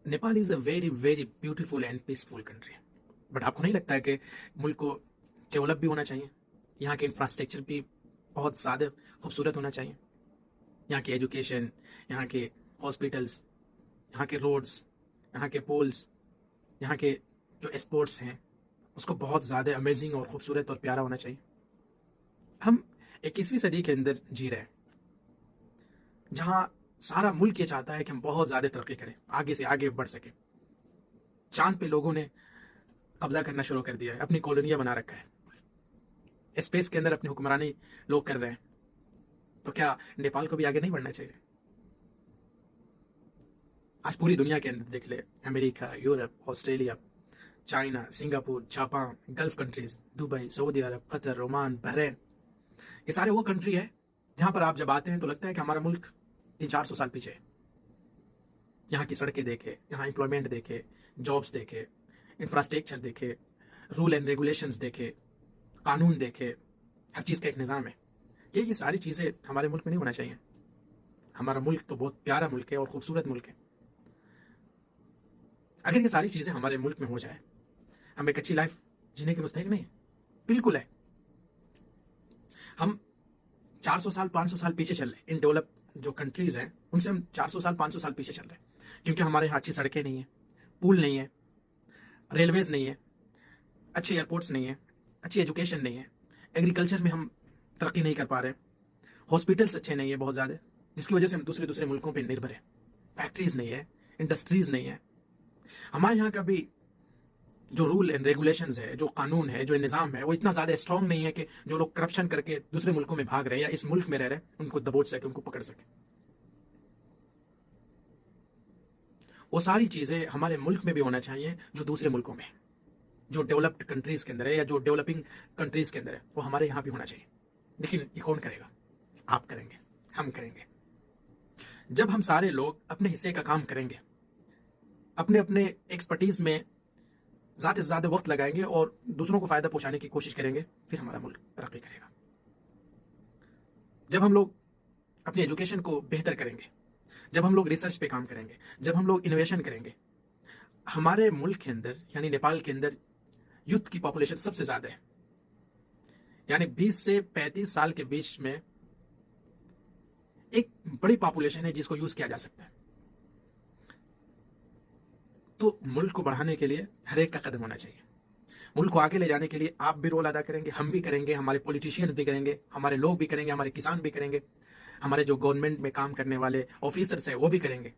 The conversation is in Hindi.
Nepal is a very very beautiful and peaceful country. But आपको नहीं लगता है कि मुल्क को डेवलप भी होना चाहिए? यहाँ के इंफ्रास्ट्रक्चर भी बहुत ज़्यादा खूबसूरत होना चाहिए। यहाँ की एजुकेशन, यहाँ के हॉस्पिटल्स, यहाँ के रोड्स, यहाँ के पोल्स, यहाँ के जो स्पोर्ट्स हैं उसको बहुत ज़्यादा अमेजिंग और ख़ूबसूरत और प्यारा होना चाहिए। हम 21वीं सदी के अंदर जी रहे हैं, जहाँ सारा मुल्क ये चाहता है कि हम बहुत ज़्यादा तरक्की करें, आगे से आगे बढ़ सके। चांद पे लोगों ने कब्जा करना शुरू कर दिया है, अपनी कॉलोनियाँ बना रखा है, स्पेस के अंदर अपनी हुक्मरानी लोग कर रहे हैं। तो क्या नेपाल को भी आगे नहीं बढ़ना चाहिए? आज पूरी दुनिया के अंदर देख ले, America, Europe, Australia, China, Singapore, Japan, Gulf countries, Dubai, Saudi Arabia, Qatar, Oman, Bahrain, ये सारे वो कंट्री है जहाँ पर आप जब आते हैं तो लगता है कि हमारा मुल्क 300-400 साल पीछे है। यहाँ की सड़कें देखे, यहाँ एम्प्लॉयमेंट देखे, जॉब्स देखे, इंफ्रास्ट्रक्चर देखे, रूल एंड रेगुलेशंस देखे, कानून देखे, हर चीज़ का एक निज़ाम है। ये सारी चीज़ें हमारे मुल्क में नहीं होना चाहिए। हमारा मुल्क तो बहुत प्यारा मुल्क है और ख़ूबसूरत मुल्क है। अगर ये सारी चीज़ें हमारे मुल्क में हो जाए, हम एक अच्छी लाइफ जीने के मुस्तहिक नहीं है? बिल्कुल है। हम 400 साल 500 साल पीछे चल रहे हैं। इन डेवलप जो कंट्रीज हैं उनसे हम 400 साल 500 साल पीछे चल रहे हैं, क्योंकि हमारे यहाँ अच्छी सड़कें नहीं है, पुल नहीं है, रेलवेज नहीं है, अच्छे एयरपोर्ट्स नहीं है, अच्छी एजुकेशन नहीं है, एग्रीकल्चर में हम तरक्की नहीं कर पा रहे, हॉस्पिटल्स अच्छे नहीं है बहुत ज़्यादा, जिसकी वजह से हम दूसरे दूसरे मुल्कों पर निर्भर हैं। फैक्ट्रीज नहीं है, इंडस्ट्रीज नहीं है। हमारे यहाँ का भी जो रूल एंड रेगुलेशंस है, जो कानून है, जो निज़ाम है, वो इतना ज़्यादा स्ट्रॉन्ग नहीं है कि जो लोग करप्शन करके दूसरे मुल्कों में भाग रहे हैं या इस मुल्क में रह रहे हैं उनको दबोच सके, उनको पकड़ सके। वो सारी चीज़ें हमारे मुल्क में भी होना चाहिए जो दूसरे मुल्कों में है, जो डेवलप्ड कंट्रीज़ के अंदर है या जो डेवलपिंग कंट्रीज़ के अंदर है, वो हमारे यहाँ भी होना चाहिए। लेकिन ये कौन करेगा? आप करेंगे, हम करेंगे। जब हम सारे लोग अपने हिस्से का काम करेंगे, अपने अपने एक्सपर्टीज़ में ज़्यादा से ज़्यादा वक्त लगाएंगे और दूसरों को फ़ायदा पहुंचाने की कोशिश करेंगे, फिर हमारा मुल्क तरक्की करेगा। जब हम लोग अपनी एजुकेशन को बेहतर करेंगे, जब हम लोग रिसर्च पे काम करेंगे, जब हम लोग इनोवेशन करेंगे, हमारे मुल्क के अंदर यानी नेपाल के अंदर यूथ की पॉपुलेशन सबसे ज़्यादा है। यानी 20 से 35 साल के बीच में एक बड़ी पॉपुलेशन है जिसको यूज़ किया जा सकता है। तो मुल्क को बढ़ाने के लिए हर एक का कदम होना चाहिए। मुल्क को आगे ले जाने के लिए आप भी रोल अदा करेंगे, हम भी करेंगे, हमारे पॉलिटिशियन भी करेंगे, हमारे लोग भी करेंगे, हमारे किसान भी करेंगे, हमारे जो गवर्नमेंट में काम करने वाले ऑफिसर्स हैं वो भी करेंगे।